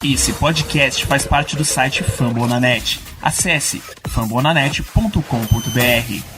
Esse podcast faz parte do site Fambonanet. Acesse fambonanet.com.br.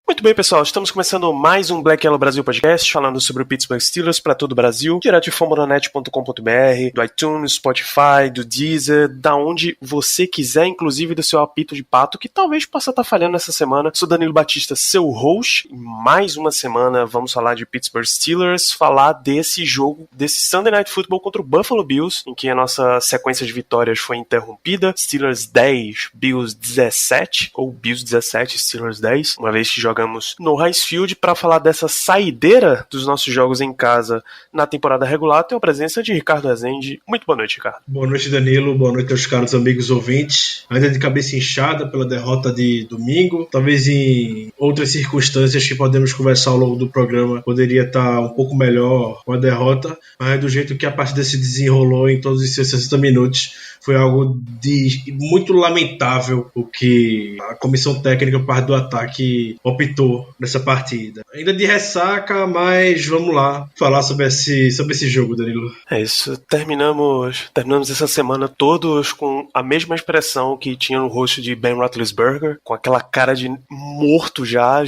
Muito bem, pessoal, estamos começando mais um Black Yellow Brasil Podcast, falando sobre o Pittsburgh Steelers para todo o Brasil, direto de fambonanet.com.br, do iTunes, Spotify, do Deezer, da onde você quiser, inclusive do seu apito de pato, que talvez possa estar falhando essa semana. Sou Danilo Batista, seu host, e mais uma semana vamos falar de Pittsburgh Steelers, falar desse jogo, desse Sunday Night Football contra o Buffalo Bills, em que a nossa sequência de vitórias foi interrompida. Steelers 10, Bills 17, ou Bills 17, Steelers 10, uma vez que jogamos no Heinz Field. Para falar dessa saideira dos nossos jogos em casa na temporada regular, tenho a presença de Ricardo Rezende. Muito boa noite, Ricardo. Boa noite, Danilo. Boa noite aos caros amigos ouvintes. Ainda de cabeça inchada pela derrota de domingo. Talvez em outras circunstâncias que podemos conversar ao longo do programa poderia estar um pouco melhor com a derrota, mas do jeito que a partida se desenrolou em todos os seus 60 minutos, foi algo de muito lamentável o que a comissão técnica, parte do ataque, optou nessa partida. Ainda de ressaca, mas vamos lá falar sobre esse jogo, Danilo. É isso, terminamos essa semana todos com a mesma expressão que tinha no rosto de Ben Roethlisberger, com aquela cara de morto já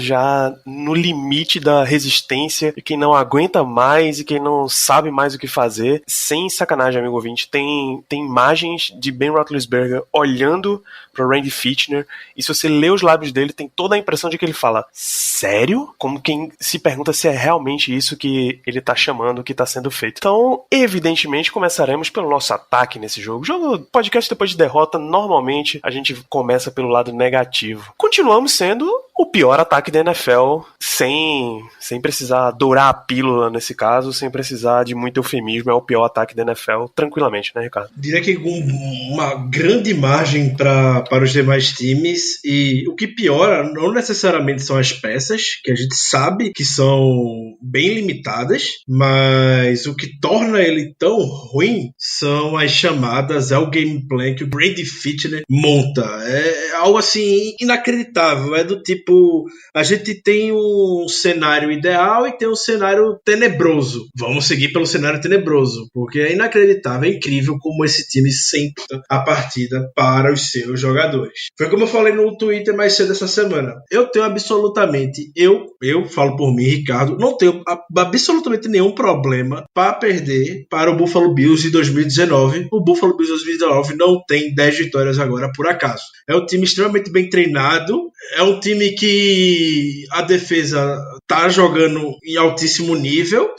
no limite da resistência, e quem não aguenta mais e quem não sabe mais o que fazer. Sem sacanagem, amigo ouvinte, tem imagens de Ben Roethlisberger olhando para Randy Fitchner, e se você lê os lábios dele, tem toda a impressão de que ele fala sério? Como quem se pergunta se é realmente isso que ele tá chamando, que tá sendo feito. Então, evidentemente, começaremos pelo nosso ataque nesse jogo. Podcast depois de derrota, normalmente a gente começa pelo lado negativo. Continuamos sendo o pior ataque da NFL, sem precisar dourar a pílula nesse caso, sem precisar de muito eufemismo. É o pior ataque da NFL, tranquilamente, né, Ricardo? Diria que com uma grande margem para os demais times, e o que piora não necessariamente são as peças, que a gente sabe que são bem limitadas, mas o que torna ele tão ruim são as chamadas, é o gameplay que o Brady Fitchner monta. É algo assim inacreditável, é do tipo, a gente tem um cenário ideal e tem um cenário tenebroso. Vamos seguir pelo cenário tenebroso, porque é inacreditável, é incrível como esse time senta a partida para os seus jogadores. Foi como eu falei no Twitter mais cedo essa semana. Eu tenho absolutamente, eu falo por mim, Ricardo, não tenho absolutamente nenhum problema para perder para o Buffalo Bills de 2019. O Buffalo Bills de 2019 não tem 10 vitórias agora por acaso. É um time extremamente bem treinado, é um time que a defesa tá jogando em altíssimo nível,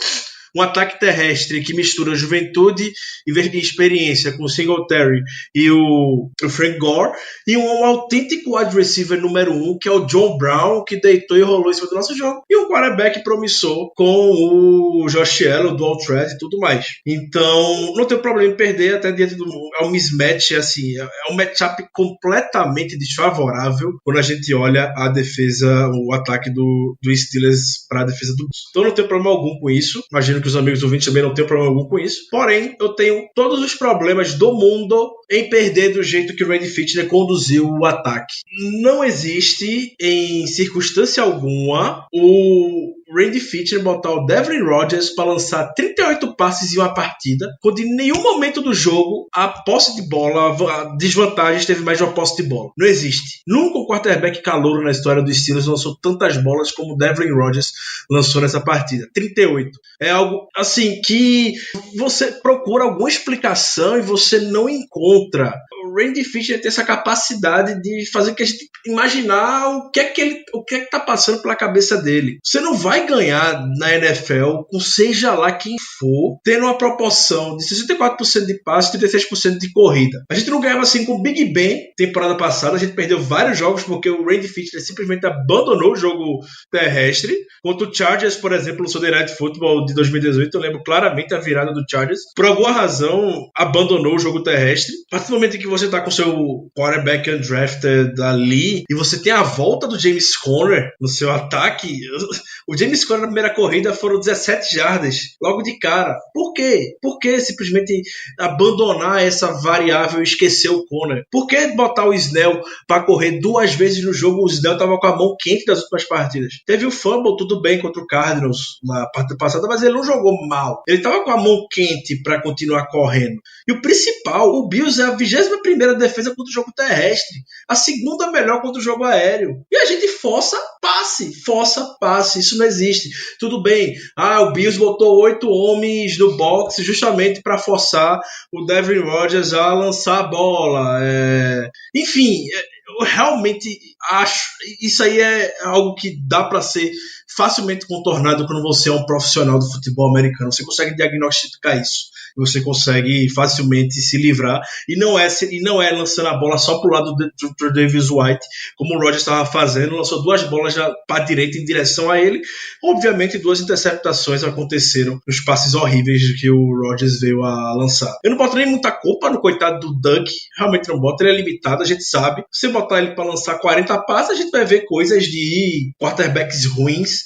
um ataque terrestre que mistura juventude e experiência com o Singletary e o Frank Gore, e um autêntico wide receiver número 1, que é o John Brown, que deitou e rolou em cima do nosso jogo, e um quarterback promissor com o Josh Allen, o dual threat e tudo mais. Então, não tem problema em perder, até diante do... É um mismatch, assim, é um matchup completamente desfavorável quando a gente olha a defesa, o ataque do Steelers para a defesa do Bills. Então, não tem problema algum com isso. Imagino que os amigos ouvintes também não tenham problema algum com isso. Porém, eu tenho todos os problemas do mundo em perder do jeito que o Randy Fitchner conduziu o ataque. Não existe, em circunstância alguma, o Randy Fitchner botar o Devlin Rodgers para lançar 38 passes em uma partida, quando em nenhum momento do jogo a posse de bola, a desvantagem teve mais de uma posse de bola. Não existe. Nunca um quarterback calouro na história dos Steelers lançou tantas bolas como o Devlin Rodgers lançou nessa partida. 38. É algo assim que você procura alguma explicação e você não encontra. O Randy Fitchner tem essa capacidade de fazer que a gente imaginar o que é que tá passando pela cabeça dele. Você não vai ganhar na NFL com seja lá quem for, tendo uma proporção de 64% de passe e 36% de corrida. A gente não ganhava assim com o Big Ben temporada passada, a gente perdeu vários jogos porque o Randy Fitchner simplesmente abandonou o jogo terrestre. Contra o Chargers, por exemplo, no Sunday Night Football de 2018, eu lembro claramente a virada do Chargers. Por alguma razão, abandonou o jogo terrestre. A partir do momento em que você você tá com seu quarterback undrafted ali e você tem a volta do James Conner no seu ataque, o James Conner na primeira corrida foram 17 jardas, logo de cara. Por quê? Por que simplesmente abandonar essa variável e esquecer o Conner? Por que botar o Snell para correr 2 vezes no jogo? O Snell tava com a mão quente das últimas partidas. Teve o fumble, tudo bem, contra o Cardinals na partida passada, mas ele não jogou mal. Ele tava com a mão quente para continuar correndo. E o principal, o Bills é a 21ª defesa contra o jogo terrestre, a segunda melhor contra o jogo aéreo. E a gente força passe, isso não existe. Tudo bem, o Bills botou 8 homens no boxe justamente para forçar o Devin Rodgers a lançar a bola. Enfim, eu realmente acho, isso aí é algo que dá para ser facilmente contornado quando você é um profissional do futebol americano. Você consegue diagnosticar isso. Você consegue facilmente se livrar e não é lançando a bola só pro lado do Davis White, como o Rodgers estava fazendo, lançou 2 bolas para a direita em direção a ele. Obviamente 2 interceptações aconteceram nos passes horríveis que o Rodgers veio a lançar. Eu não boto nem muita culpa no coitado do Doug, realmente não boto, ele é limitado, a gente sabe. Se você botar ele para lançar 40 passes, a gente vai ver coisas de quarterbacks ruins.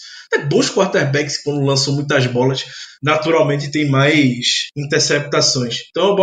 Bons quarterbacks, quando lançam muitas bolas, naturalmente tem mais interceptações. Então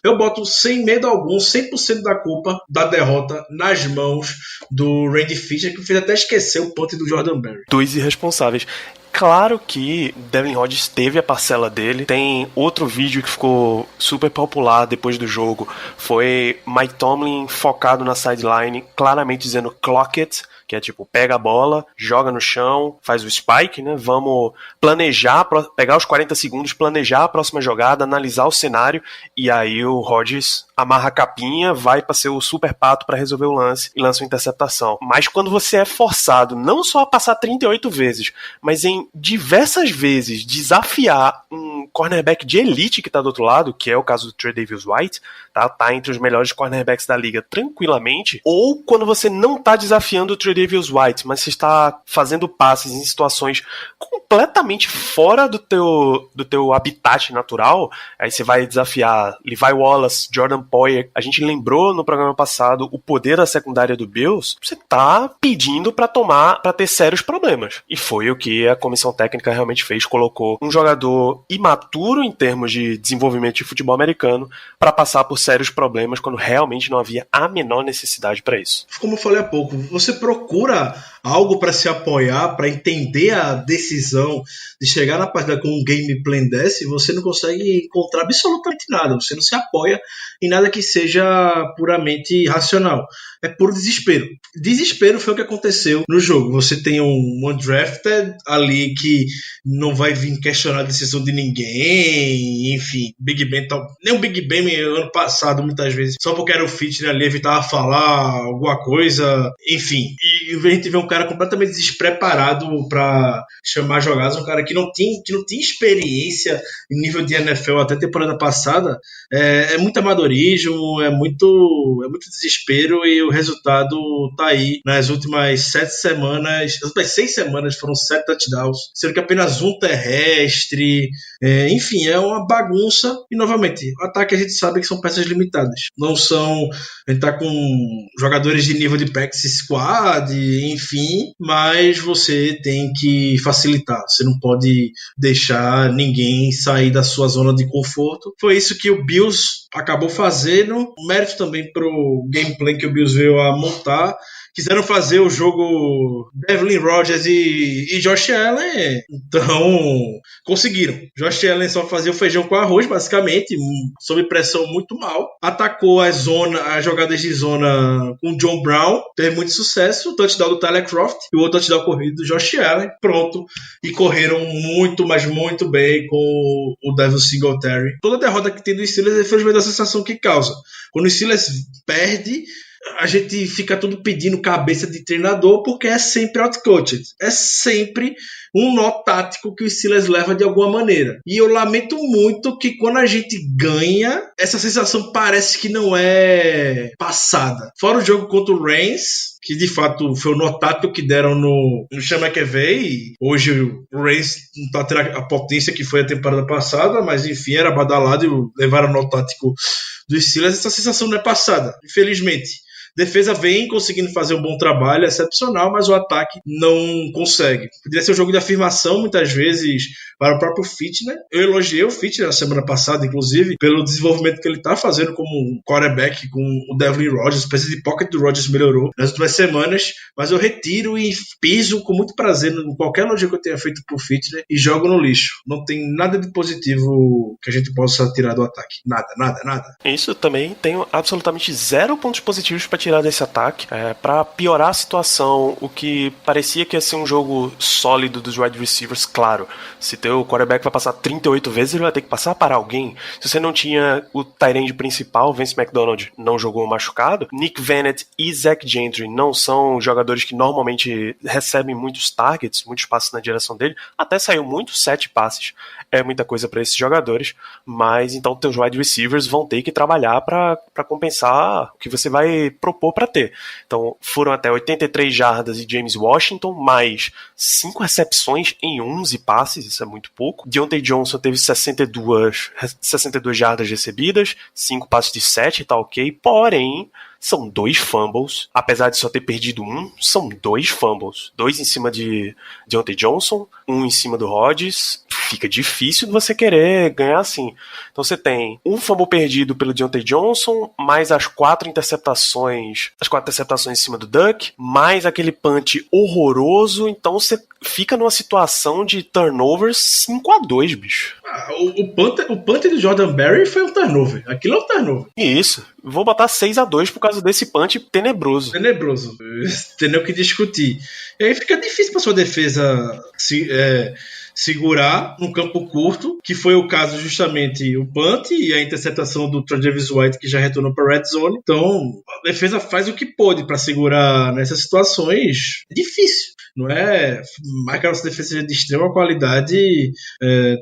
eu boto sem medo algum, 100% da culpa da derrota nas mãos do Randy Fisher, que fez até esquecer o punt do Jordan Berry. 2 irresponsáveis. Claro que Devin Rodgers teve a parcela dele. Tem outro vídeo que ficou super popular depois do jogo. Foi Mike Tomlin focado na sideline, claramente dizendo clock it, que é tipo, pega a bola, joga no chão, faz o spike, né? Vamos planejar, pegar os 40 segundos, planejar a próxima jogada, analisar o cenário, e aí o Rodgers amarra a capinha, vai para ser o super pato para resolver o lance e lança uma interceptação. Mas quando você é forçado não só a passar 38 vezes, mas em diversas vezes desafiar um cornerback de elite que tá do outro lado, que é o caso do Trey Davis White, tá entre os melhores cornerbacks da liga tranquilamente, ou quando você não tá desafiando o Trey Davis White, mas você está fazendo passes em situações completamente fora do teu habitat natural, aí você vai desafiar Levi Wallace, Jordan Poyer. A gente lembrou no programa passado o poder da secundária do Bills. Você tá pedindo para ter sérios problemas. E foi o que a comissão técnica realmente fez, colocou um jogador imaturo em termos de desenvolvimento de futebol americano para passar por sérios problemas quando realmente não havia a menor necessidade para isso. Como eu falei há pouco, você procura algo para se apoiar, para entender a decisão de chegar na partida com um game plan desse, você não consegue encontrar absolutamente nada, você não se apoia em nada que seja puramente racional. É puro desespero. Desespero foi o que aconteceu no jogo. Você tem um undrafted ali que não vai vir questionar a decisão de ninguém, enfim, Big Ben, nem o Big Ben ano passado, muitas vezes, só porque era o Fitner ali, evitava falar alguma coisa, enfim. E a gente vê um cara completamente despreparado para chamar jogadas, um cara que não tinha experiência em nível de NFL até a temporada passada. É muito amadorismo, é muito desespero, e o resultado tá aí. Nas últimas 7 semanas, as últimas 6 semanas foram 7 touchdowns, sendo que apenas um terrestre. Enfim, é uma bagunça. E novamente, o ataque a gente sabe que são peças limitadas. Não são. A gente tá com jogadores de nível de practice squad, enfim, mas você tem que facilitar. Você não pode deixar ninguém sair da sua zona de conforto. Foi isso que o Bills acabou fazendo. Mérito também pro gameplay que o Bills veio a montar. Quiseram fazer o jogo Devin Rodgers e Josh Allen, então conseguiram. Josh Allen só fazia o feijão com arroz, basicamente, sob pressão muito mal. Atacou as jogadas de zona com o John Brown, teve muito sucesso. O touchdown do Tyler Croft e o outro touchdown corrido do Josh Allen, pronto. E correram muito, mas muito bem com o Devin Singletary. Toda derrota que tem do Steelers é infelizmente a sensação que causa. Quando o Steelers perde, a gente fica tudo pedindo cabeça de treinador, porque é sempre outcoached. É sempre um nó tático que o Steelers leva de alguma maneira. E eu lamento muito que quando a gente ganha, essa sensação parece que não é passada. Fora o jogo contra o Rams, que de fato foi o nó tático que deram no Sean McVay. Hoje o Rams não tá tendo a potência que foi a temporada passada, mas enfim, era badalado e levaram o nó tático do Steelers, essa sensação não é passada, infelizmente. Defesa vem conseguindo fazer um bom trabalho, excepcional, mas o ataque não consegue. Poderia ser um jogo de afirmação, muitas vezes, para o próprio Fitner. Eu elogiei o Fitner na semana passada, inclusive, pelo desenvolvimento que ele está fazendo como quarterback com o Devlin Rodgers. A espécie de pocket do Rodgers melhorou nas últimas semanas, mas eu retiro e piso com muito prazer em qualquer elogio que eu tenha feito para o Fitner e jogo no lixo. Não tem nada de positivo que a gente possa tirar do ataque. Nada. Isso também, tenho absolutamente 0 pontos positivos para tirar desse ataque. Para piorar a situação, o que parecia que ia ser um jogo sólido dos wide receivers, claro, se teu quarterback vai passar 38 vezes, ele vai ter que passar para alguém. Se você não tinha o tight end principal, Vance McDonald não jogou machucado, Nick Vannett e Zach Gentry não são jogadores que normalmente recebem muitos targets, muitos passes na direção dele, até saiu muito 7 passes, é muita coisa para esses jogadores, mas então teus wide receivers vão ter que trabalhar para compensar o que você vai propor para ter. Então foram até 83 jardas de James Washington, mais 5 recepções em 11 passes, isso é muito pouco. Deontay Johnson teve 62 jardas recebidas, 5 passes de 7, tá ok, porém são 2 fumbles, apesar de só ter perdido um, são 2 fumbles, 2 em cima de Deontay Johnson, 1 em cima do Rodgers. Fica difícil de você querer ganhar assim. Então você tem um fumble perdido pelo Deontay Johnson, mais as 4 interceptações em cima do Duck, mais aquele punch horroroso, então você fica numa situação de turnovers 5-2, bicho. O punch do Jordan Berry foi um turnover. Aquilo é um turnover. Isso. Vou botar 6-2 por causa desse punch tenebroso. Tem nem o que discutir. E aí fica difícil para sua defesa segurar um campo curto, que foi o caso justamente o punt e a interceptação do Travis White, que já retornou para a red zone. Então a defesa faz o que pôde para segurar nessas situações. É difícil, não é? Mas que a nossa defesa seja de extrema qualidade,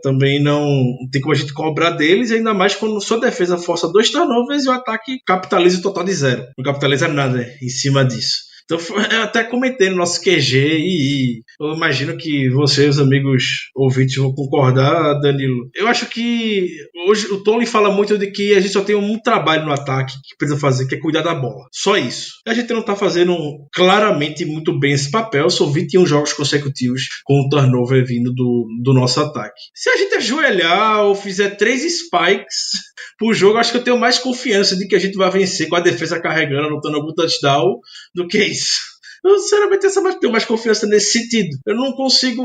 também não tem como a gente cobrar deles, ainda mais quando sua defesa força 2 turnovers e o ataque capitaliza o total de 0. Não capitaliza nada em cima disso. Então, eu até comentei no nosso QG e eu imagino que você e os amigos ouvintes vão concordar, Danilo. Eu acho que hoje o Tony fala muito de que a gente só tem um trabalho no ataque que precisa fazer, que é cuidar da bola. Só isso. A gente não tá fazendo claramente muito bem esse papel. São 21 jogos consecutivos com o turnover vindo do nosso ataque. Se a gente ajoelhar ou fizer 3 spikes por jogo, acho que eu tenho mais confiança de que a gente vai vencer com a defesa carregando, anotando algum touchdown do que isso. Eu, sinceramente, tenho mais confiança nesse sentido. Eu não consigo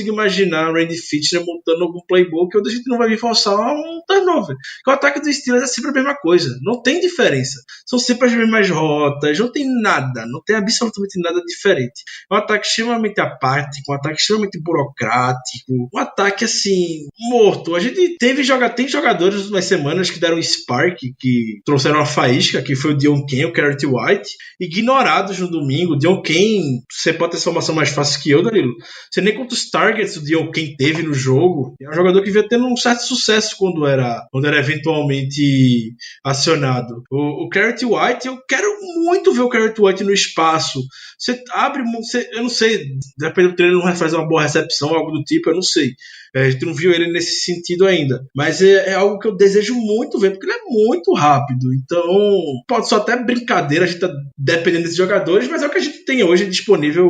imaginar o Randy Fitner montando algum playbook onde a gente não vai vir forçar um turnover. Porque o ataque dos Steelers é sempre a mesma coisa. Não tem diferença. São sempre as mesmas rotas. Não tem nada. Não tem absolutamente nada diferente. É um ataque extremamente apático, um ataque extremamente burocrático. Um ataque, assim, morto. A gente tem jogadores nas últimas semanas que deram um spark, que trouxeram uma faísca, que foi o Dion Ken, o Garrett White, ignorados no domingo. Dion Ken, você pode ter essa informação mais fácil que eu, Danilo. Você nem quantos targets o Dion Ken teve no jogo. É um jogador que veio tendo um certo sucesso quando era eventualmente acionado. O Garrett White, eu quero muito ver o Garrett White no espaço. Você abre, eu não sei, dependendo do treino, não vai fazer uma boa recepção, algo do tipo, eu não sei. A gente não viu ele nesse sentido ainda. Mas é algo que eu desejo muito ver, porque ele é muito rápido. Então, pode ser até brincadeira, a gente tá dependendo desses jogadores, mas é o que a gente tem hoje disponível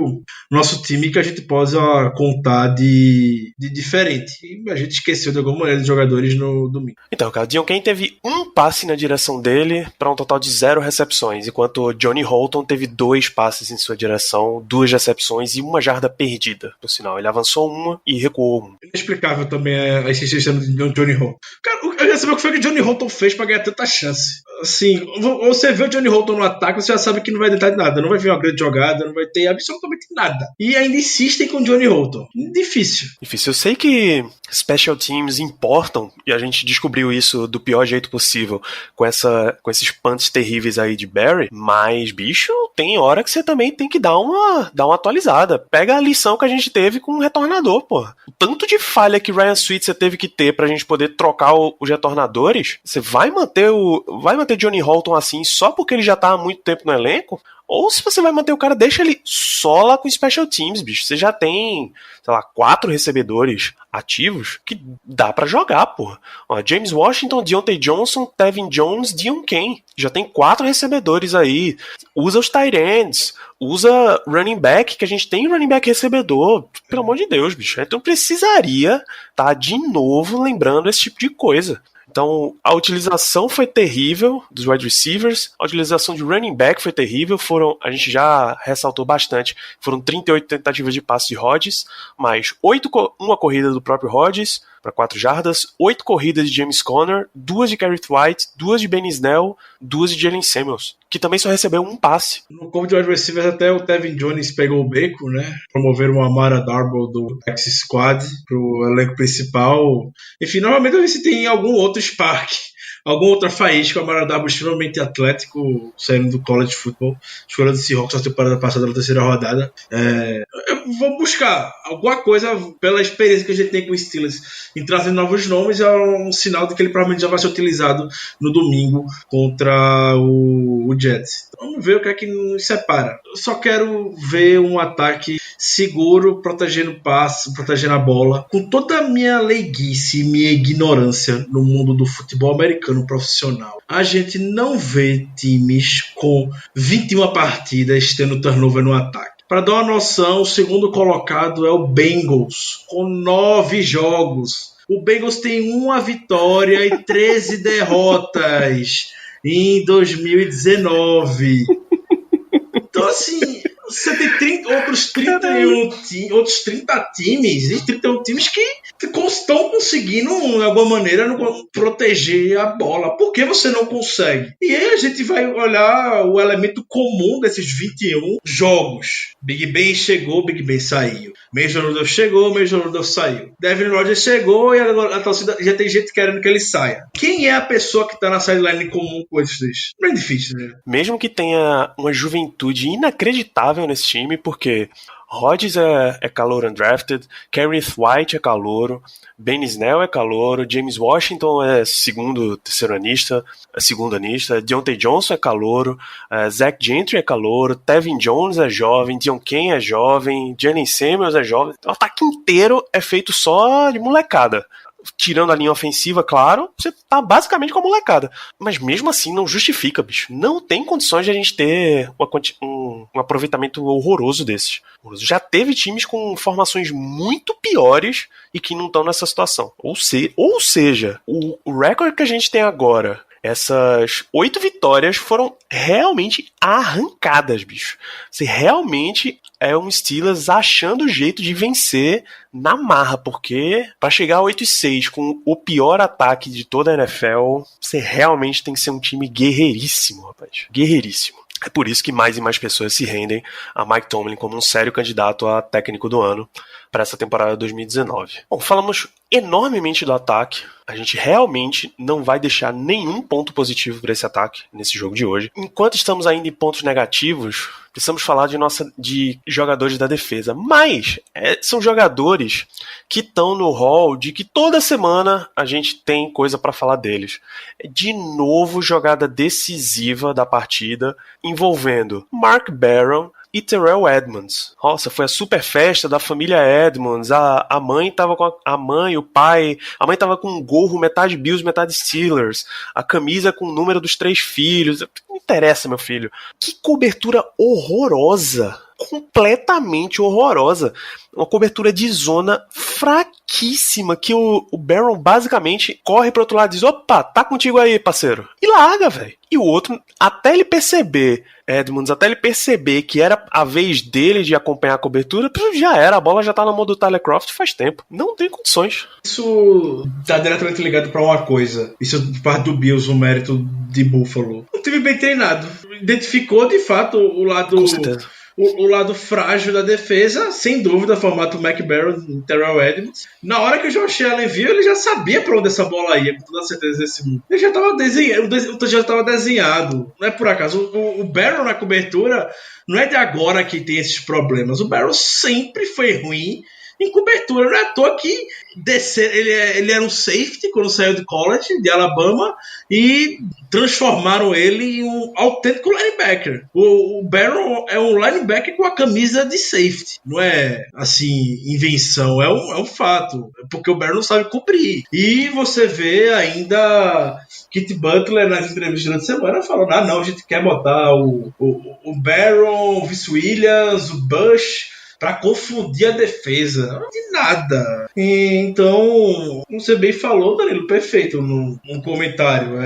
no nosso time que a gente possa contar de diferente. E a gente esqueceu de alguma maneira de jogadores no domingo. Então, cara, Dion Ken teve um passe na direção dele para um total de 0 recepções, enquanto Johnny Holton teve 2 passes em sua direção, 2 recepções e 1 jarda perdida. Por sinal, ele avançou 1 e recuou 1. Inexplicável também a existência do Johnny Holton. Cara, eu queria saber o que foi que o Johnny Holton fez pra ganhar tanta chance. Assim, você vê o Johnny Holton no ataque, você já sabe que não vai tentar nada, não vai vir uma grande jogada, não vai ter absolutamente nada. E ainda insistem com o Johnny Holton. Difícil. Eu sei que special teams importam, e a gente descobriu isso do pior jeito possível com esses punts terríveis aí de Barry, mas, bicho, tem hora que você também tem que dar uma atualizada. Pega a lição que a gente teve com o retornador, pô. O tanto de falha que Ryan Switzer teve que ter pra gente poder trocar os retornadores, você vai manter Johnny Holton assim só porque ele já tá há muito tempo no elenco? Ou se você vai manter o cara, deixa ele só lá com Special Teams, bicho. Você já tem, sei lá, 4 recebedores ativos que dá pra jogar, porra. Ó, James Washington, Deontay Johnson, Tevin Jones, Dion Kane. Já tem 4 recebedores aí. Usa os tight ends, usa running back, que a gente tem running back recebedor. Pelo amor de Deus, bicho. Então precisaria tá de novo lembrando esse tipo de coisa. Então, a utilização foi terrível dos wide receivers, a utilização de running back foi terrível, a gente já ressaltou bastante, foram 38 tentativas de passe de Rodgers, mais uma corrida do próprio Rodgers, para 4 jardas, 8 corridas de James Conner, 2 de Garrett White, 2 de Ben Snell, 2 de Jalen Samuels, que também só recebeu um passe. No corpo de wide receivers, até o Tevin Jones pegou o beco, né? Promoveram o Amara Darboh do X-Squad pro elenco principal. Enfim, normalmente a gente tem algum outro Spark, alguma outra faísca. O Amara Darboh extremamente atlético, saindo do college football, escolha do Seahawks na temporada passada, na terceira rodada. Eu vou buscar alguma coisa pela experiência que a gente tem com o Steelers em trazer novos nomes. É um sinal de que ele provavelmente já vai ser utilizado no domingo contra o Jets. Então, vamos ver o que é que nos separa. Eu só quero ver um ataque seguro, protegendo o passe, protegendo a bola. Com toda a minha leiguice e minha ignorância no mundo do futebol americano profissional, a gente não vê times com 21 partidas tendo turnover no ataque. Para dar uma noção, o segundo colocado é o Bengals, com 9 jogos. O Bengals tem 1 vitória e 13 derrotas em 2019. Então, assim, você tem outros 30 times, e 31 times que estão conseguindo, de alguma maneira, proteger a bola. Por que você não consegue? E aí a gente vai olhar o elemento comum desses 21 jogos. Big Ben chegou, Big Ben saiu. Major Rudolph chegou, Major Rudolph saiu. Devin Rodgers chegou e agora a torcida já tem gente querendo que ele saia. Quem é a pessoa que está na sideline comum com esses? Não é difícil, né? Mesmo que tenha uma juventude inacreditável nesse time, porque Rodgers é calouro undrafted, Garrett White é calouro, Ben Snell é calouro, James Washington é terceiro anista, Deontay Johnson é calouro, Zach Gentry é calouro, Tevin Jones é jovem, Dion Kane é jovem, Jalen Samuels é jovem. O ataque inteiro é feito só de molecada. Tirando a linha ofensiva, claro, você tá basicamente com a molecada. Mas mesmo assim não justifica, bicho. Não tem condições de a gente ter um aproveitamento horroroso desses. Já teve times com formações muito piores e que não estão nessa situação. Ou seja, o recorde que a gente tem agora, essas 8 vitórias foram realmente arrancadas, bicho. Você realmente é um Steelers achando o jeito de vencer na marra, porque para chegar a 8-6 com o pior ataque de toda a NFL, você realmente tem que ser um time guerreiríssimo, rapaz. Guerreiríssimo. É por isso que mais e mais pessoas se rendem a Mike Tomlin como um sério candidato a técnico do ano para essa temporada 2019. Bom, falamos enormemente do ataque. A gente realmente não vai deixar nenhum ponto positivo para esse ataque nesse jogo de hoje. Enquanto estamos ainda em pontos negativos, precisamos falar de jogadores da defesa. Mas são jogadores que estão no hall de que toda semana a gente tem coisa para falar deles. De novo, jogada decisiva da partida envolvendo Mark Barron e Terrell Edmonds. Nossa, foi a super festa da família Edmonds. A mãe tava com a mãe, o pai. A mãe tava com um gorro, metade Bills, metade Steelers. A camisa com o número dos 3 filhos. Não interessa, meu filho. Que cobertura horrorosa. Completamente horrorosa. Uma cobertura de zona fraquíssima, que o Barron basicamente corre pro outro lado e diz: opa, tá contigo aí, parceiro. E larga, velho. E o outro, até ele perceber que era a vez dele de acompanhar a cobertura, já era, a bola já tá na mão do Tyler Kroft faz tempo. Não tem condições. Isso tá diretamente ligado pra uma coisa. Isso parte do Bills, o mérito de Buffalo. Um time bem treinado. Identificou, de fato, o lado... Com certeza. O lado frágil da defesa, sem dúvida, formato Mac Barron e Terrell Edmonds. Na hora que o Josh Allen viu, ele já sabia pra onde essa bola ia, com toda certeza desse mundo. Ele já estava desenhado. Não é por acaso. O Barron na cobertura não é de agora que tem esses problemas. O Barron sempre foi ruim em cobertura. Não é à toa que ele era um safety quando saiu de college, de Alabama, e transformaram ele em um autêntico linebacker. O Barron é um linebacker com a camisa de safety. Não é, assim, invenção. É um fato. Porque o Barron não sabe cobrir. E você vê ainda Kit Butler nas entrevistas durante a semana falando, não, a gente quer botar o Barron, o Vince Williams, o Bush para confundir a defesa. Não de nada. Então, como você bem falou, Danilo, perfeito num comentário.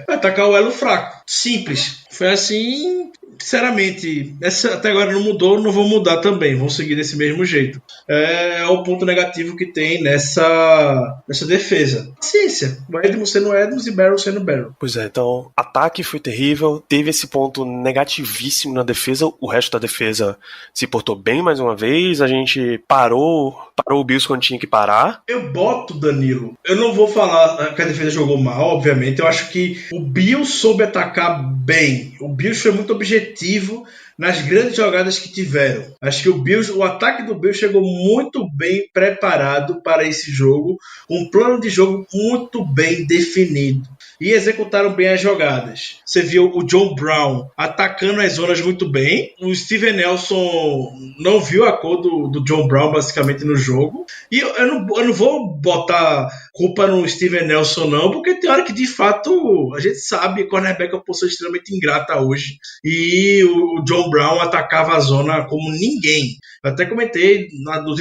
Atacar o elo fraco. Simples. Foi assim, sinceramente, até agora não mudou, não vão mudar também. Vão seguir desse mesmo jeito. É o ponto negativo que tem nessa defesa. Ciência. O Edmonds sendo Edmonds e Barron sendo Barron. Pois é, então, ataque foi terrível, teve esse ponto negativíssimo na defesa, o resto da defesa se portou bem mais uma vez, a gente parou o Bills quando tinha que parar. Eu boto, Danilo, eu não vou falar que a defesa jogou mal, obviamente, eu acho que o Bills soube atacar bem, o Bills foi muito objetivo nas grandes jogadas que tiveram. Acho que o ataque do Bills chegou muito bem preparado para esse jogo, um plano de jogo muito bem definido. E executaram bem as jogadas. Você viu o John Brown atacando as zonas muito bem. O Steven Nelson não viu a cor do John Brown basicamente no jogo. E eu não vou botar culpa no Steven Nelson não, porque tem hora que de fato a gente sabe que o cornerback é uma posição extremamente ingrata hoje. E o John Brown atacava a zona como ninguém. Eu até comentei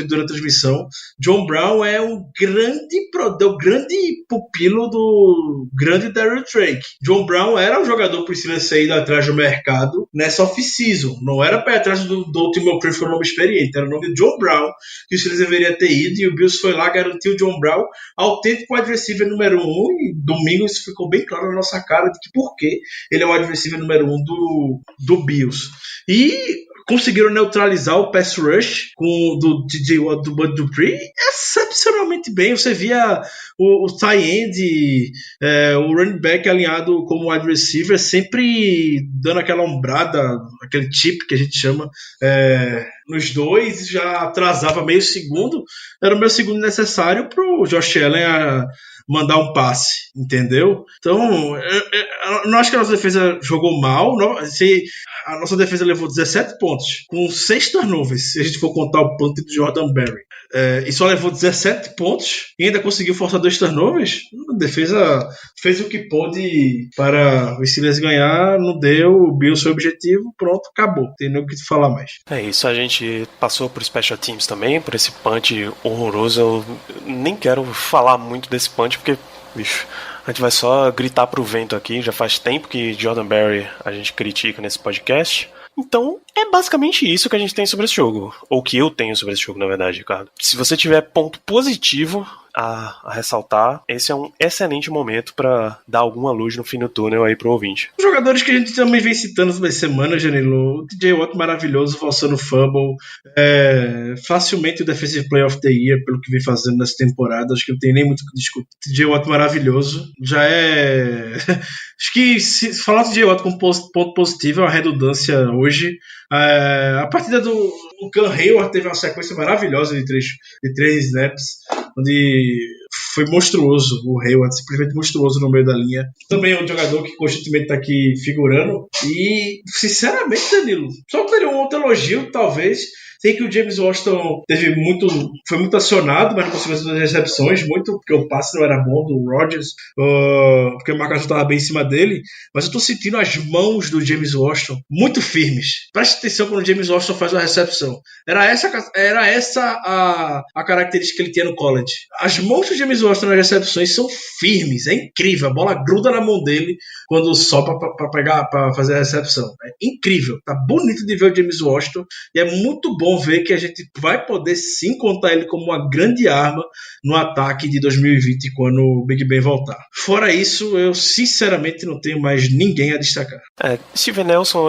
durante a transmissão. John Brown é um grande pupilo do grande Darryl Drake. John Brown era um jogador que precisa ser ido atrás do mercado nessa off-season. Não era para ir atrás do Tim Mulcahy, foi um nome experiente. Era o nome de John Brown que o Steelers deveria ter ido e o Bills foi lá, garantiu o John Brown autêntico wide receiver número 1 e domingo isso ficou bem claro na nossa cara de que por que ele é o wide receiver número 1 do Bills. E conseguiram neutralizar o pass rush do TJ Watt, do Bud Dupree excepcionalmente bem. Você via o tight end, o running back alinhado como wide receiver, sempre dando aquela ombrada, aquele chip que a gente chama nos dois, já atrasava meio segundo. Era o meio segundo necessário para o Josh Allen mandar um passe, entendeu? Então, eu não acho que a nossa defesa jogou mal. A nossa defesa levou 17 pontos, com 6 turnovers, se a gente for contar o punt do Jordan Berry. E só levou 17 pontos e ainda conseguiu forçar 2 turnovers. A defesa fez o que pôde para o Steelers ganhar, não deu, o Bills foi o objetivo, pronto, acabou. Tem nem o que falar mais. É isso, a gente passou por Special Teams também, por esse punch horroroso. Eu nem quero falar muito desse punch, porque, bicho, a gente vai só gritar pro vento aqui. Já faz tempo que Jordan Berry a gente critica nesse podcast. Então, é basicamente isso que a gente tem sobre esse jogo. Ou que eu tenho sobre esse jogo, na verdade, Ricardo. Se você tiver ponto positivo a ressaltar, esse é um excelente momento para dar alguma luz no fim do túnel aí pro ouvinte. Os jogadores que a gente também vem citando nas semanas, Janilo, o TJ Watt maravilhoso, forçando fumble, facilmente o Defensive Player of the Year, pelo que vem fazendo nessa temporada, acho que não tem nem muito o que discutir. TJ Watt maravilhoso, já acho que se falar do TJ Watt com ponto positivo é uma redundância hoje. A partida do Cam Hayward teve uma sequência maravilhosa de três snaps, onde foi monstruoso o Hayward, simplesmente monstruoso no meio da linha. Também é um jogador que constantemente está aqui figurando. E, sinceramente, Danilo, só teria um outro elogio, talvez. Sei que o James Washington foi muito acionado, mas não conseguiu fazer recepções, muito porque o passe não era bom do Rodgers, porque a marcação estava bem em cima dele. Mas eu estou sentindo as mãos do James Washington muito firmes. Preste atenção quando o James Washington faz uma recepção. Era essa a característica que ele tinha no college. As mãos do James Washington nas recepções são firmes, é incrível. A bola gruda na mão dele quando sopra para fazer a recepção. É incrível, tá bonito de ver o James Washington e é muito bom ver que a gente vai poder sim contar ele como uma grande arma no ataque de 2020 quando o Big Ben voltar. Fora isso, eu sinceramente não tenho mais ninguém a destacar. Steven Nelson,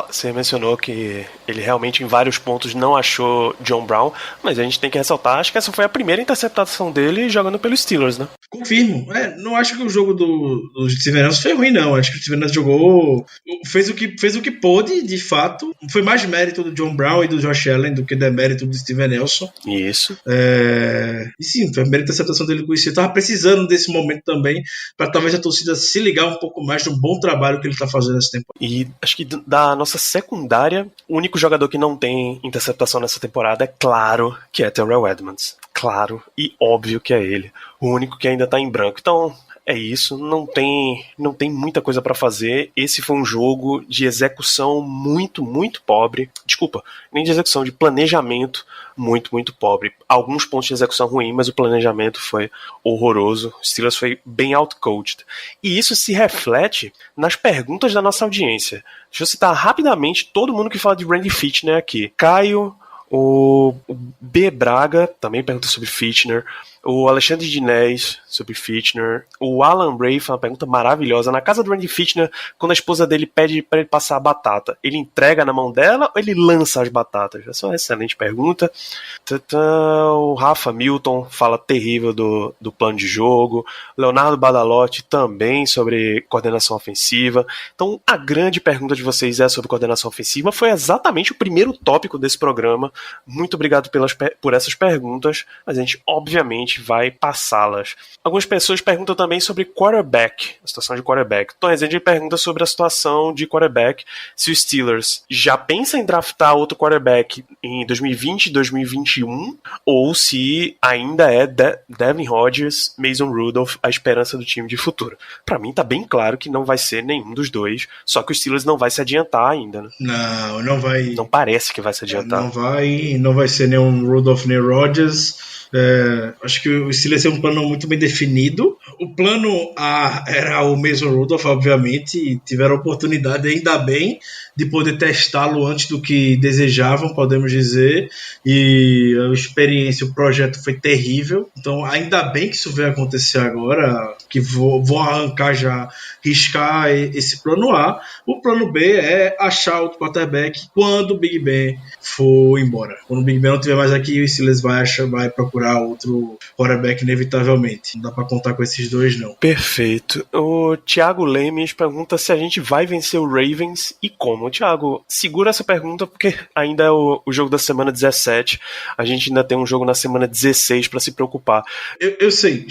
você mencionou que ele realmente em vários pontos não achou John Brown, mas a gente tem que ressaltar, acho que essa foi a primeira interceptação dele jogando pelos Steelers, né? Confirmo. Não acho que o jogo do Steven Nelson foi ruim, não. Acho que o Steven Nelson jogou, fez o que pôde, de fato. Foi mais mérito do John Brown e do Josh Allen Allen do que demérito do Steven Nelson. Isso. E sim, foi mérito da aceptação dele com isso. Eu tava precisando desse momento também, para talvez a torcida se ligar um pouco mais no bom trabalho que ele tá fazendo nessa temporada. E acho que da nossa secundária, o único jogador que não tem interceptação nessa temporada é claro que é Terrell Edmonds. Claro e óbvio que é ele. O único que ainda tá em branco. Então, é isso, não tem muita coisa pra fazer. Esse foi um jogo de execução muito, muito pobre. Desculpa, nem de execução, de planejamento muito, muito pobre. Alguns pontos de execução ruim, mas o planejamento foi horroroso. O Steelers foi bem outcoached. E isso se reflete nas perguntas da nossa audiência. Deixa eu citar rapidamente todo mundo que fala de Randy Fitner aqui. Caio, o B. Braga também pergunta sobre Fitner. O Alexandre Dinés sobre Fitner. O Alan Bray faz uma pergunta maravilhosa. Na casa do Randy Fitner, quando a esposa dele pede para ele passar a batata, ele entrega na mão dela ou ele lança as batatas? Essa é uma excelente pergunta. O Rafa Milton fala terrível do plano de jogo. Leonardo Badalotti também sobre coordenação ofensiva. Então, a grande pergunta de vocês é sobre coordenação ofensiva. Foi exatamente o primeiro tópico desse programa. Muito obrigado por essas perguntas. Mas a gente, obviamente, vai passá-las. Algumas pessoas perguntam também sobre quarterback, a situação de quarterback. Tom Rezende pergunta sobre a situação de quarterback, se o Steelers já pensa em draftar outro quarterback em 2020 e 2021, ou se ainda é Devin Rodgers, Mason Rudolph, a esperança do time de futuro. Pra mim tá bem claro que não vai ser nenhum dos dois, só que o Steelers não vai se adiantar ainda, né? Não vai. Não parece que vai se adiantar. Não vai ser nenhum Rudolph nem Rodgers. Acho que o Steelers tem um plano muito bem definido. O plano A era o Mason Rudolph, obviamente, e tiveram a oportunidade, ainda bem, de poder testá-lo antes do que desejavam, podemos dizer, e a experiência, o projeto foi terrível, então ainda bem que isso veio acontecer agora, que vão arrancar já, riscar esse plano A. O plano B é achar outro quarterback quando o Big Ben for embora. Quando o Big Ben não estiver mais aqui, o Steelers vai procurar outro quarterback inevitavelmente. Não dá pra contar com esses dois, não. Perfeito. O Thiago Lemes pergunta se a gente vai vencer o Ravens e como. Thiago, segura essa pergunta porque ainda é o jogo da semana 17. A gente ainda tem um jogo na semana 16 pra se preocupar. Eu sei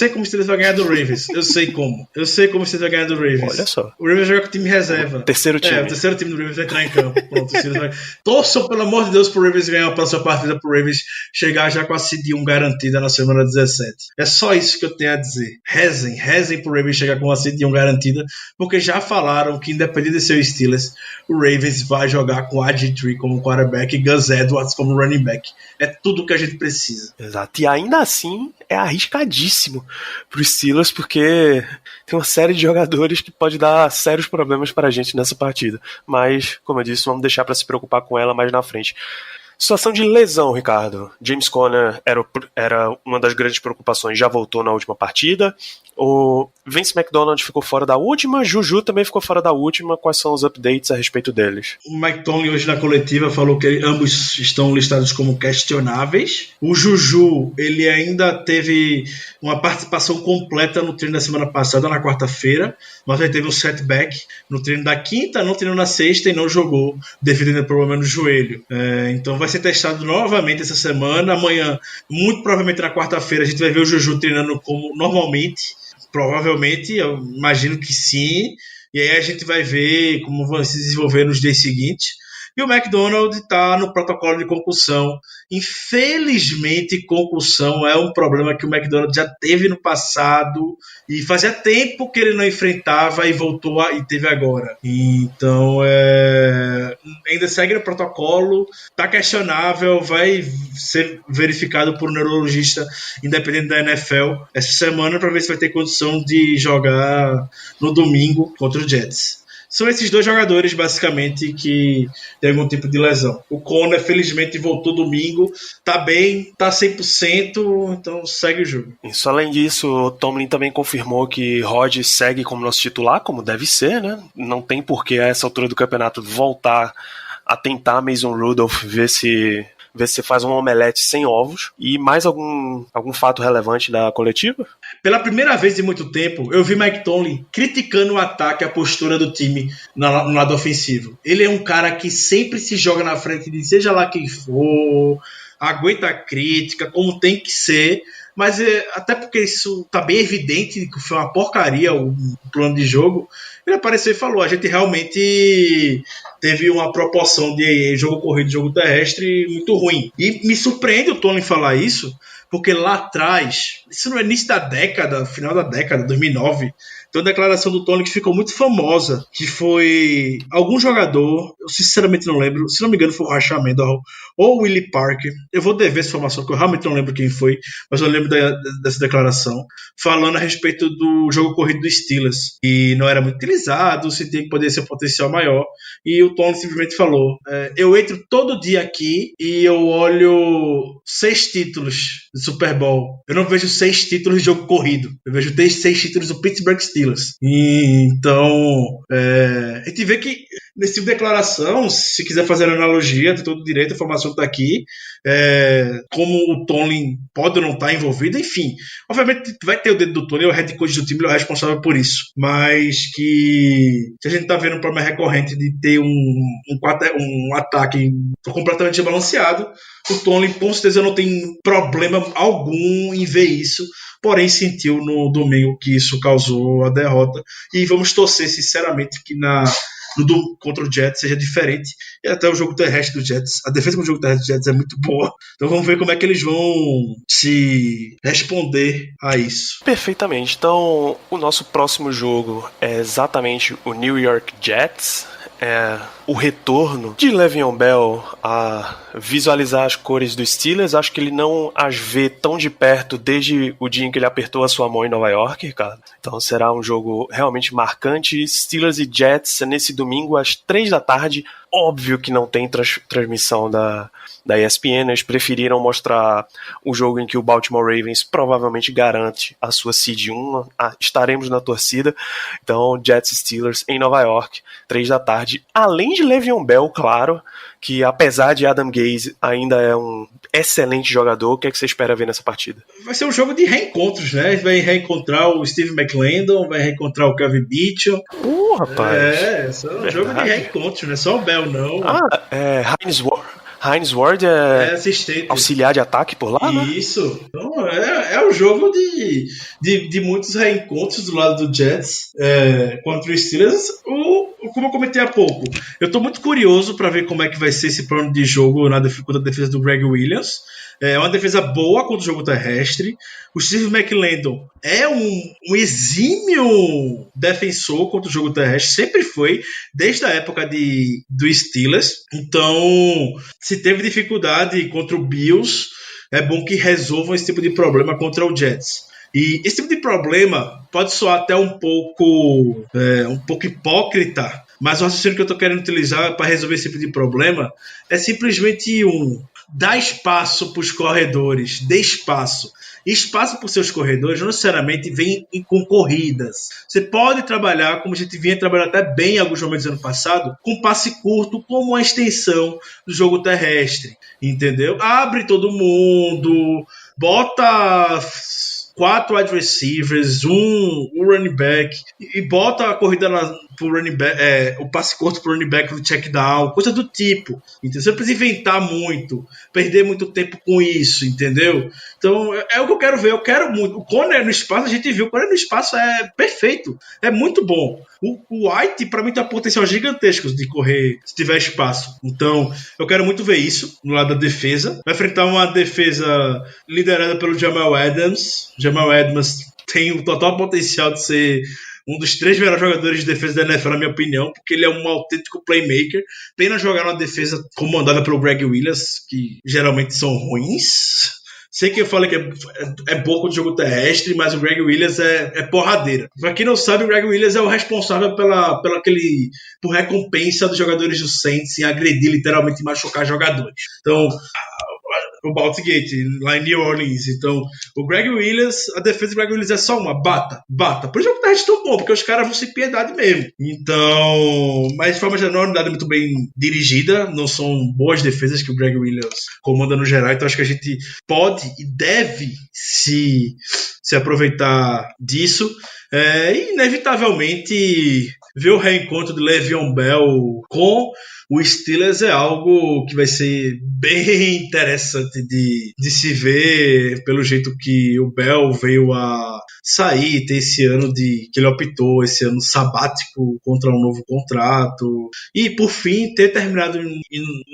como o Steelers vai ganhar do Ravens. Eu sei como o Steelers vai ganhar do Ravens. Olha só. O Ravens joga com o time reserva. O terceiro time. O terceiro time do Ravens vai entrar em campo. Pronto, o Steelers vai... Torçam, pelo amor de Deus, pro Ravens ganhar a próxima partida, pro Ravens chegar já com a seed 1 garantida na semana 17. É só isso que eu tenho a dizer. Rezem pro Ravens chegar com a seed 1 garantida, porque já falaram que, independente de ser o Steelers, o Ravens vai jogar com RG3 como quarterback e Gus Edwards como running back. É tudo que a gente precisa. Exato. E ainda assim é arriscadíssimo pro Steelers, porque tem uma série de jogadores que pode dar sérios problemas para a gente nessa partida. Mas, como eu disse, vamos deixar para se preocupar com ela mais na frente. Situação de lesão, Ricardo. James Conner era uma das grandes preocupações, já voltou na última partida. O Vince McDonald ficou fora da última, Juju também ficou fora da última. Quais são os updates a respeito deles? O Mike Tomlin hoje na coletiva falou que ambos estão listados como questionáveis. O Juju, ele ainda teve uma participação completa no treino da semana passada, na quarta-feira, mas ele teve um setback no treino da quinta, não treinou na sexta e não jogou devido a problema no joelho. Então vai ser testado novamente essa semana. Amanhã, muito provavelmente na quarta-feira, a gente vai ver o Juju treinando como normalmente. Provavelmente, eu imagino que sim. E aí a gente vai ver como vai se desenvolver nos dias seguintes. E o McDonald está no protocolo de concussão. Infelizmente, concussão é um problema que o McDonald já teve no passado e fazia tempo que ele não enfrentava e voltou e teve agora. Então, ainda segue no protocolo, está questionável, vai ser verificado por um neurologista independente da NFL essa semana para ver se vai ter condição de jogar no domingo contra o Jets. São esses dois jogadores, basicamente, que tem algum tipo de lesão. O Conner, felizmente, voltou domingo, tá bem, tá 100%, então segue o jogo. Isso, além disso, o Tomlin também confirmou que Rodgers segue como nosso titular, como deve ser, né? Não tem por que, a essa altura do campeonato, voltar a tentar Mason Rudolph, ver se ver se faz um omelete sem ovos. E mais algum fato relevante da coletiva? Pela primeira vez em muito tempo, eu vi Mike Tomlin criticando o ataque, a postura do time no lado ofensivo. Ele é um cara que sempre se joga na frente de seja lá quem for, aguenta a crítica, como tem que ser, mas até porque isso tá bem evidente que foi uma porcaria o plano de jogo, ele apareceu e falou, a gente realmente teve uma proporção de jogo corrido e jogo terrestre muito ruim. E me surpreende o Tomlin falar isso, porque lá atrás, isso no início da década, final da década, 2009, tem uma declaração do Tomlin que ficou muito famosa, que foi algum jogador, eu sinceramente não lembro, se não me engano foi o Rashad Mendenhall ou o Willie Parker, eu vou dever essa informação, que eu realmente não lembro quem foi, mas eu lembro dessa declaração, falando a respeito do jogo corrido dos Steelers, e não era muito utilizado, se tem que poder ser um potencial maior, e o Tomlin simplesmente falou, eu entro todo dia aqui e eu olho 6 títulos de Super Bowl, eu não vejo 6 títulos de jogo corrido, eu vejo 6 títulos do Pittsburgh Steelers. E, então, a gente vê que nesse tipo de declaração, se quiser fazer analogia, tem todo o direito, a informação está aqui, como o Tomlin pode ou não estar envolvido, enfim, obviamente vai ter o dedo do Tomlin, é o head coach do time, ele é o responsável por isso, mas que se a gente está vendo um problema recorrente de ter um ataque completamente desbalanceado, o Tomlin com certeza não tem problema algum em ver isso, porém sentiu no domingo que isso causou a derrota, e vamos torcer sinceramente que contra o Jets seja diferente, e até o jogo terrestre do Jets, a defesa do jogo terrestre do Jets é muito boa, então vamos ver como é que eles vão se responder a isso. Perfeitamente, então o nosso próximo jogo é exatamente o New York Jets, o retorno de Le'Veon Bell a visualizar as cores dos Steelers. Acho que ele não as vê tão de perto desde o dia em que ele apertou a sua mão em Nova York, Ricardo. Então será um jogo realmente marcante. Steelers e Jets nesse domingo às 3 da tarde. Óbvio que não tem transmissão da ESPN, eles preferiram mostrar o jogo em que o Baltimore Ravens provavelmente garante a sua seed 1, estaremos na torcida, então Jets e Steelers em Nova York, 3 da tarde, além de Le'Veon Bell, claro, que apesar de Adam Gase ainda é um excelente jogador. O que é que você espera ver nessa partida? Vai ser um jogo de reencontros, né? A gente vai reencontrar o Steve McLendon, vai reencontrar o Kevin Mitchell. Rapaz. É um jogo de reencontros, não é só o Bell, não. Hines Ward é assistente, auxiliar de ataque por lá, né? Isso. Então, é um jogo de muitos reencontros do lado do Jets contra os Steelers. Como eu comentei há pouco, eu estou muito curioso para ver como é que vai ser esse plano de jogo na defesa do Greg Williams. É uma defesa boa contra o jogo terrestre. O Steve McLendon é um exímio defensor contra o jogo terrestre, sempre foi, desde a época do Steelers. Então, se teve dificuldade contra o Bills, é bom que resolvam esse tipo de problema contra o Jets. E esse tipo de problema pode soar até um pouco hipócrita, mas o raciocínio que eu estou querendo utilizar para resolver esse tipo de problema é simplesmente dar espaço para os corredores, dê espaço. Espaço para os seus corredores não necessariamente vem com corridas. Você pode trabalhar, como a gente vinha trabalhando até bem em alguns momentos do ano passado, com passe curto como uma extensão do jogo terrestre, entendeu? Abre todo mundo, bota 4 wide receivers, um running back, e bota a corrida pro running back, o passe curto pro running back no check down, coisa do tipo. Então você não precisa inventar muito, perder muito tempo com isso, entendeu? Então é o que eu quero ver, eu quero muito. O Conner no espaço, a gente viu, o Conner no espaço é perfeito, é muito bom. O White, para mim, tem um potencial gigantesco de correr se tiver espaço. Então, eu quero muito ver isso no lado da defesa. Vai enfrentar uma defesa liderada pelo Jamal Adams. Jamal Adams tem o total potencial de ser um dos 3 melhores jogadores de defesa da NFL, na minha opinião, porque ele é um autêntico playmaker. Pena jogar numa defesa comandada pelo Greg Williams, que geralmente são ruins. Sei que eu falei que é boa contra o jogo terrestre, mas o Greg Williams é porradeira. Pra quem não sabe, o Greg Williams é o responsável por recompensa dos jogadores do Saints em agredir, literalmente machucar jogadores. Então, o Baltigate, lá em New Orleans. Então, o Greg Williams, a defesa do Greg Williams é só uma, bata. Por isso que o jogo tá tão bom, porque os caras vão sem piedade mesmo. Então, mas de forma geral, a unidade é muito bem dirigida, não são boas defesas que o Greg Williams comanda no geral, então acho que a gente pode e deve se aproveitar disso. E inevitavelmente ver o reencontro de Le'Veon Bell com o Steelers é algo que vai ser bem interessante de se ver, pelo jeito que o Bell veio a sair, ter esse ano que ele optou, esse ano sabático contra um novo contrato, e por fim ter terminado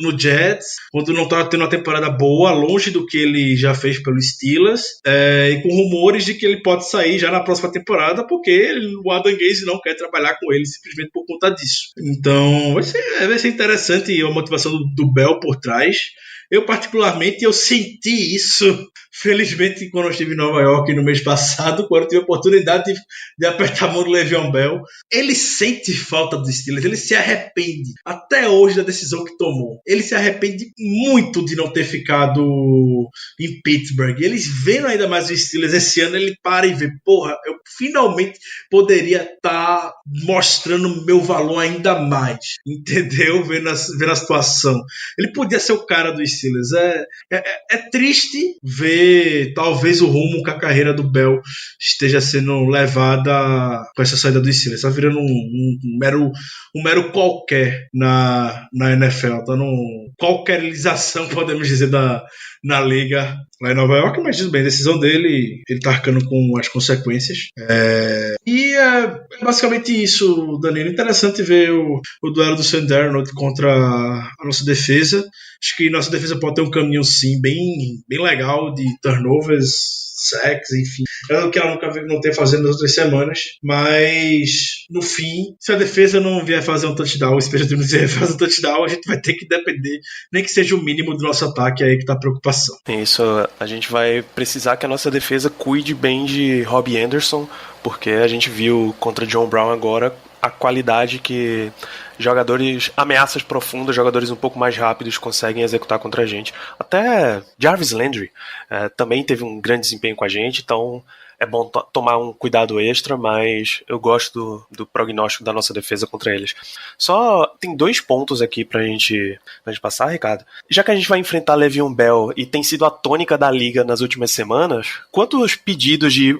no Jets, quando não estava tendo uma temporada boa, longe do que ele já fez pelo Steelers, e com rumores de que ele pode sair já na próxima temporada, porque o Adam Gase não quer trabalhar com ele simplesmente por conta disso. Então vai ser interessante a motivação do Bell por trás. Eu particularmente, eu senti isso, felizmente, quando eu estive em Nova York no mês passado, quando eu tive a oportunidade de apertar a mão do Le'Veon Bell. Ele sente falta dos Steelers, ele se arrepende até hoje da decisão que tomou. Ele se arrepende muito de não ter ficado em Pittsburgh. Eles vendo ainda mais os Steelers esse ano, ele para e vê, porra, eu finalmente poderia estar mostrando meu valor ainda mais, entendeu? Vendo a situação. Ele podia ser o cara dos Steelers. É triste ver talvez o rumo que a carreira do Bell esteja sendo levada com essa saída dos Steelers. Está virando um mero qualquer na NFL. Está numa qualquerização, podemos dizer, na liga lá em Nova York, mas tudo bem, a decisão dele, ele tá arcando com as consequências. E é basicamente isso, Danilo. Interessante ver o duelo do Sam Darnold contra a nossa defesa. Acho que nossa defesa pode ter um caminho, sim, bem legal de turnovers, sacks, enfim. É o que ela não tem fazendo nas outras semanas, mas no fim, se a defesa não vier fazer um touchdown, o Special Teams vier fazer um touchdown, a gente vai ter que depender, nem que seja o mínimo do nosso ataque, aí que tá a preocupação. Isso, a gente vai precisar que a nossa defesa cuide bem de Robbie Anderson, porque a gente viu contra John Brown agora a qualidade que jogadores, ameaças profundas, jogadores um pouco mais rápidos conseguem executar contra a gente. Até Jarvis Landry também teve um grande desempenho com a gente, então é bom tomar um cuidado extra, mas eu gosto do prognóstico da nossa defesa contra eles. Só tem 2 pontos aqui pra gente passar, Ricardo. Já que a gente vai enfrentar Le'Veon Bell e tem sido a tônica da liga nas últimas semanas, quantos pedidos de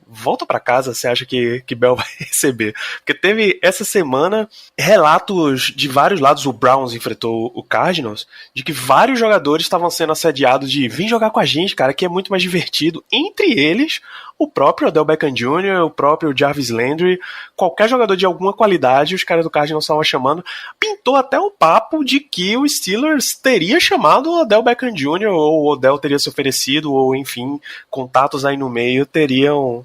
volta pra casa você acha que Bell vai receber? Porque teve essa semana relatos de vários lados, o Browns enfrentou o Cardinals, de que vários jogadores estavam sendo assediados de vem jogar com a gente, cara, que é muito mais divertido. Entre eles, o próprio Odell Beckham Jr., o próprio Jarvis Landry, qualquer jogador de alguma qualidade, os caras do Cardinals estavam chamando. Pintou até o papo de que o Steelers teria chamado o Odell Beckham Jr., ou o Odell teria se oferecido, ou enfim, contatos aí no meio teriam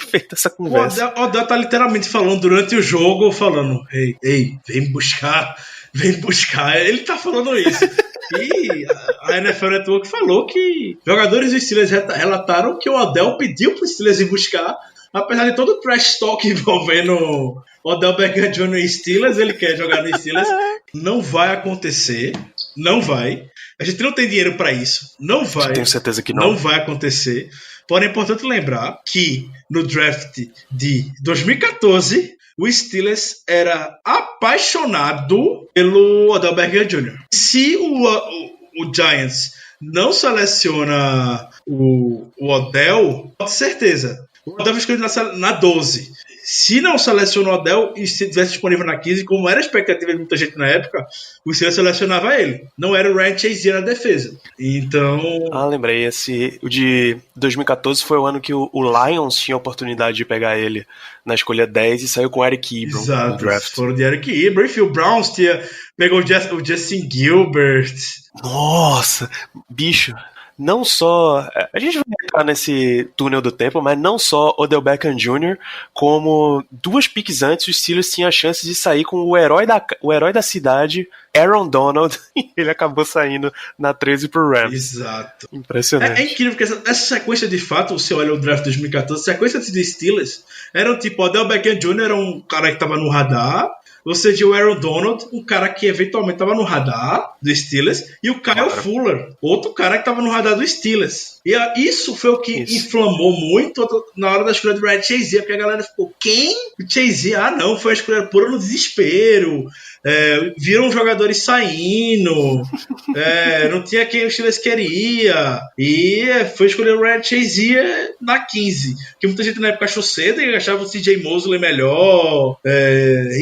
feito essa conversa. O Odell tá literalmente falando durante o jogo, falando, ei, vem buscar. Ele tá falando isso. E a NFL Network falou que jogadores dos Steelers relataram que o Odell pediu pro Steelers ir buscar, apesar de todo o trash talk envolvendo Odell Beckham Jr. e Steelers, ele quer jogar no Steelers. Não vai acontecer. Não vai. A gente não tem dinheiro pra isso. Não vai. Eu tenho certeza que não. Não vai acontecer. Porém, é importante lembrar que no draft de 2014, o Steelers era apaixonado pelo Odell Beckham Jr. Se o Giants não seleciona o Odell, com certeza. O Odell foi escolhido na 12. Se não seleciona o Odell e se tivesse disponível na 15, como era a expectativa de muita gente na época, o Steelers selecionava ele. Não era o Ryan Shazier na defesa. Então... lembrei. O de 2014 foi o ano que o Lions tinha a oportunidade de pegar ele na escolha 10 e saiu com o Eric Ebron no draft. Foram de Eric Ebron. Enfim, o Browns pegou o Justin Gilbert. Nossa, bicho... Não só... A gente vai entrar nesse túnel do tempo, mas não só Odell Beckham Jr., como 2 piques antes, os Steelers tinham a chance de sair com o herói da cidade, Aaron Donald, e ele acabou saindo na 13 pro Rams. Exato. Impressionante. É incrível, porque essa sequência, de fato, você olha o draft de 2014, a sequência de Steelers, era tipo, Odell Beckham Jr. era um cara que tava no radar, Você tinha o Aaron Donald, um cara que eventualmente estava no radar do Steelers, e o Kyle Fuller, outro cara que estava no radar do Steelers. E isso foi o que inflamou muito na hora da escolha do Red Chazier, porque a galera ficou, quem? O Chazier? Ah, não, foi a escolha pura no desespero. Viram jogadores saindo, não tinha quem o Steelers queria, e foi escolher o Red Chazier na 15, que muita gente na época achou cedo e achava o CJ Mosley melhor,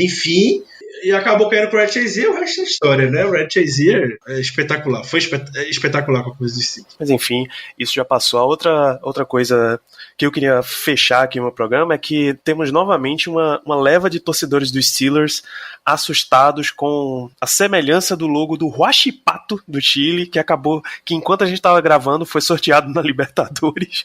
enfim, e acabou caindo pro Red Chazier. O resto é história, né? O Red Chazier é espetacular, foi espetacular com a coisa do Steelers. Mas enfim, isso já passou. A outra coisa que eu queria fechar aqui no meu programa é que temos novamente uma leva de torcedores dos Steelers assustados com a semelhança do logo do Huachipato do Chile, que enquanto a gente estava gravando foi sorteado na Libertadores.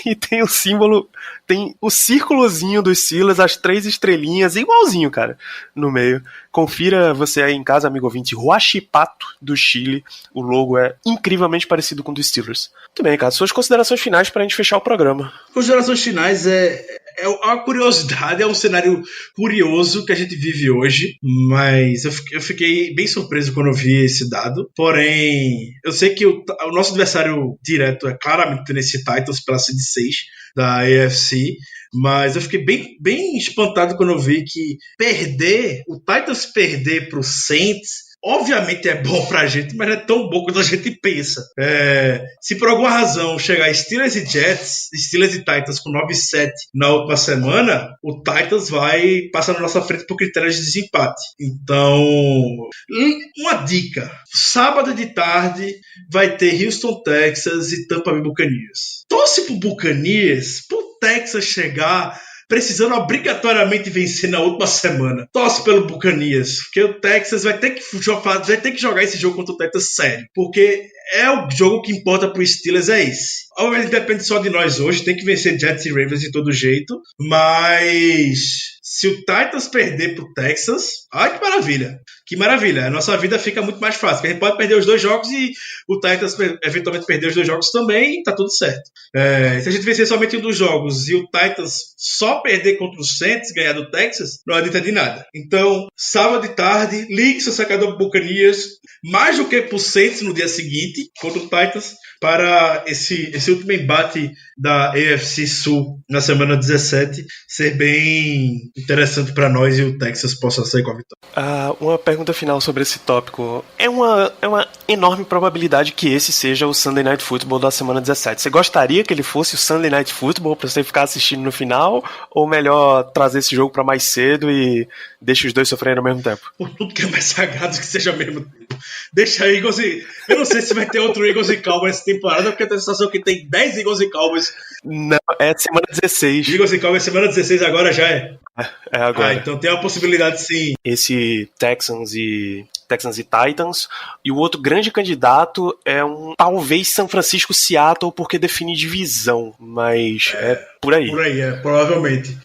E tem o símbolo, tem o círculozinho dos Steelers, as 3 estrelinhas, igualzinho, cara, no meio. Confira você aí em casa, amigo ouvinte, Huachipato do Chile. O logo é incrivelmente parecido com o dos Steelers. Muito bem, cara, suas considerações finais pra gente fechar o programa. Considerações finais é uma curiosidade, é um cenário curioso que a gente vive hoje, mas eu fiquei bem surpreso quando eu vi esse dado. Porém, eu sei que o nosso adversário direto é claramente Tennessee Titans pela seed 6 da AFC, mas eu fiquei bem espantado quando eu vi que o Titans perder pro Saints, obviamente é bom pra gente, mas não é tão bom quanto a gente pensa. Se por alguma razão chegar Steelers e Titans com 9-7 na última semana, o Titans vai passar na nossa frente por critérios de desempate. Então, uma dica: sábado de tarde vai ter Houston, Texas e Tampa Bay Buccaneers. Torce pro Buccaneers, pro Texas chegar precisando obrigatoriamente vencer na última semana. Torce pelo Buccaneers, porque o Texas vai ter que jogar esse jogo contra o Titans sério, porque o jogo que importa pro Steelers é esse. Obviamente depende só de nós hoje, tem que vencer Jets e Ravens de todo jeito, mas se o Titans perder pro Texas, ai que maravilha. Que maravilha, a nossa vida fica muito mais fácil, porque a gente pode perder os 2 jogos e o Titans eventualmente perder os 2 jogos também, tá tudo certo. Se a gente vencer somente um dos jogos e o Titans só perder contra o Saints, ganhar do Texas, não adianta de nada. Então, sábado de tarde, ligue seu secador Buccaneers, mais do que pro Saints no dia seguinte, contra o Titans, para esse último embate da AFC Sul na semana 17 ser bem interessante para nós e o Texas possa sair com a vitória. Uma pergunta final sobre esse tópico. É uma enorme probabilidade que esse seja o Sunday Night Football da semana 17. Você gostaria que ele fosse o Sunday Night Football para você ficar assistindo no final? Ou melhor trazer esse jogo para mais cedo e deixa os dois sofrerem ao mesmo tempo? Por tudo que é mais sagrado que seja ao mesmo tempo. Deixa aí, Eagles e... Eu não sei se vai ter outro Eagles e Cowboys essa temporada, porque eu tenho a sensação que tem 10 Eagles e Cowboys. Não, é semana 16. Eagles e Cowboys semana 16 agora já é? É agora. Então tem uma possibilidade sim. Esse Texans e Titans, e o outro grande candidato é talvez São Francisco-Seattle, porque define divisão, mas é por aí. Por aí, provavelmente.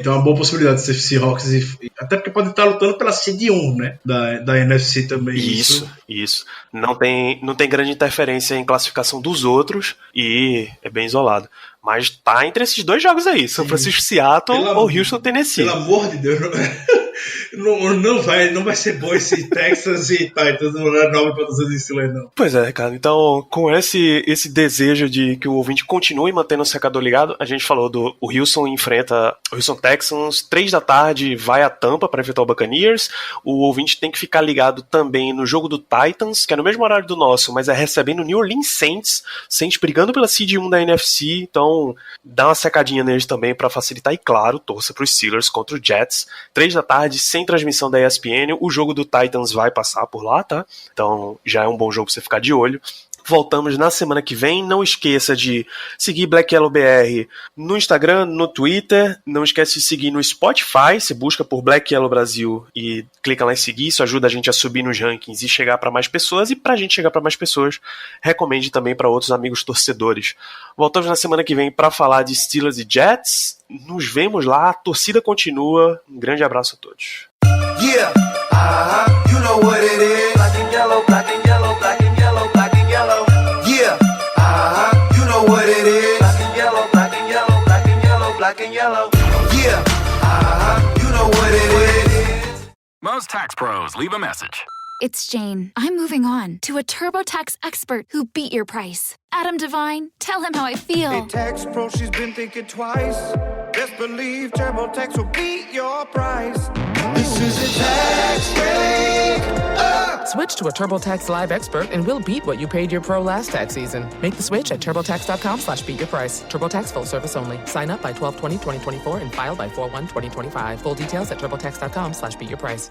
É uma boa possibilidade de ser Seahawks, até porque pode estar lutando pela seed 1, né, da NFC também. Isso. Não tem grande interferência em classificação dos outros, e é bem isolado. Mas tá entre esses 2 jogos aí, São Francisco-Seattle ou Houston-Tennessee. Pelo amor de Deus, não vai ser bom esse Texas e Titans no horário 9 para os Steelers, não. Pois é, cara. Então, com esse desejo de que o ouvinte continue mantendo o secador ligado, a gente falou o Houston enfrenta o Houston Texans, 3 da tarde vai a Tampa para enfrentar o Buccaneers. O ouvinte tem que ficar ligado também no jogo do Titans, que é no mesmo horário do nosso, mas é recebendo o New Orleans Saints brigando pela seed 1 da NFC, então dá uma secadinha neles também para facilitar e, claro, torça para os Steelers contra o Jets, 3 da tarde, sem transmissão da ESPN. O jogo do Titans vai passar por lá, tá? Então já é um bom jogo pra você ficar de olho. Voltamos na semana que vem. Não esqueça de seguir Black Yellow BR no Instagram, no Twitter. Não esquece de seguir no Spotify. Você busca por Black Yellow Brasil e clica lá em seguir. Isso ajuda a gente a subir nos rankings e chegar para mais pessoas. E pra gente chegar para mais pessoas, recomende também para outros amigos torcedores. Voltamos na semana que vem para falar de Steelers e Jets. Nos vemos lá. A torcida continua. Um grande abraço a todos. Yeah, you know what it is. Black and yellow, black and yellow, black and yellow, black and yellow. Yeah, you know what it is. Black and yellow, black and yellow, black and yellow, black and yellow. Yeah, you know what it is. Most tax pros leave a message. It's Jane. I'm moving on to a TurboTax expert who beat your price. Adam Devine, tell him how I feel. Hey, tax pro, she's been thinking twice. Best believe TurboTax will beat your price. This is a tax break. Switch to a TurboTax Live expert and we'll beat what you paid your pro last tax season. Make the switch at TurboTax.com/beatyourprice. TurboTax full service only. Sign up by 12/20/2024 and file by 4/1/2025. Full details at TurboTax.com/beatyourprice.